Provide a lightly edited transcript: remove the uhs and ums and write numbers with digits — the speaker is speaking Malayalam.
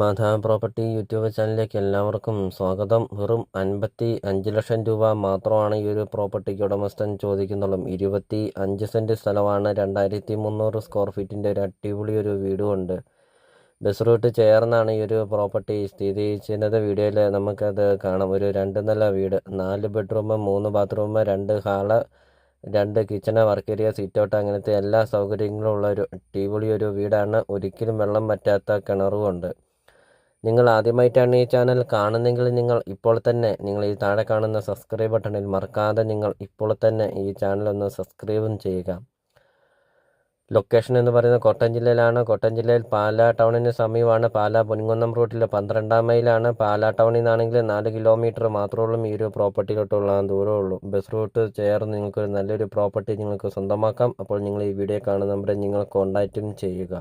മാധവ പ്രോപ്പർട്ടി യൂട്യൂബ് ചാനലിലേക്ക് എല്ലാവർക്കും സ്വാഗതം. വെറും 55 ലക്ഷം രൂപ മാത്രമാണ് ഈ ഒരു പ്രോപ്പർട്ടിക്ക് ഉടമസ്ഥൻ ചോദിക്കുന്നുള്ളൂ. 25 സെൻറ്റ് സ്ഥലമാണ്. 2300 സ്ക്വയർ ഫീറ്റിൻ്റെ ഒരു അടിപൊളി ഒരു വീടും ഉണ്ട്. ബസ് റൂട്ട് ചേർന്നാണ് ഈ ഒരു പ്രോപ്പർട്ടി സ്ഥിതി ചെയ്യുന്നത്. വീഡിയോയിൽ നമുക്കത് കാണാം. ഒരു 2 നില വീട്, 4 bedroom, 3 bathroom, 2 hall, 2 kitchen, work area, seat out, അങ്ങനത്തെ എല്ലാ സൗകര്യങ്ങളും ഉള്ള ഒരു അടിപൊളി ഒരു വീടാണ്. ഒരിക്കലും വെള്ളം പറ്റാത്ത കിണറുമുണ്ട്. നിങ്ങൾ ആദ്യമായിട്ടാണ് ഈ ചാനൽ കാണുന്നതെങ്കിൽ നിങ്ങൾ ഈ താഴെ കാണുന്ന സബ്സ്ക്രൈബ് ബട്ടണിൽ മറക്കാതെ നിങ്ങൾ ഇപ്പോൾ തന്നെ ഈ ചാനൽ ഒന്ന് സബ്സ്ക്രൈബും ചെയ്യുക. ലൊക്കേഷൻ എന്ന് പറയുന്നത് കോട്ടയം ജില്ലയിലാണ്. കോട്ടയം ജില്ലയിൽ പാലാ ടൗണിന് സമീപമാണ്. പാലാ പൊൻകുന്നം റൂട്ടിൽ 12 മൈലാണ്. പാലാ ടൗണിൽ നിന്നാണെങ്കിൽ 4 കിലോമീറ്റർ മാത്രമേ ഈ ഒരു പ്രോപ്പർട്ടിയിലോട്ടുള്ള ദൂരമുള്ളൂ. ബസ് റൂട്ട് ചേർന്ന് നിങ്ങൾക്ക് നല്ലൊരു പ്രോപ്പർട്ടി നിങ്ങൾക്ക് സ്വന്തമാക്കാം. അപ്പോൾ നിങ്ങൾ ഈ വീഡിയോ കാണുന്ന നമ്പറിൽ നിങ്ങൾ കോൺടാക്റ്റും ചെയ്യുക.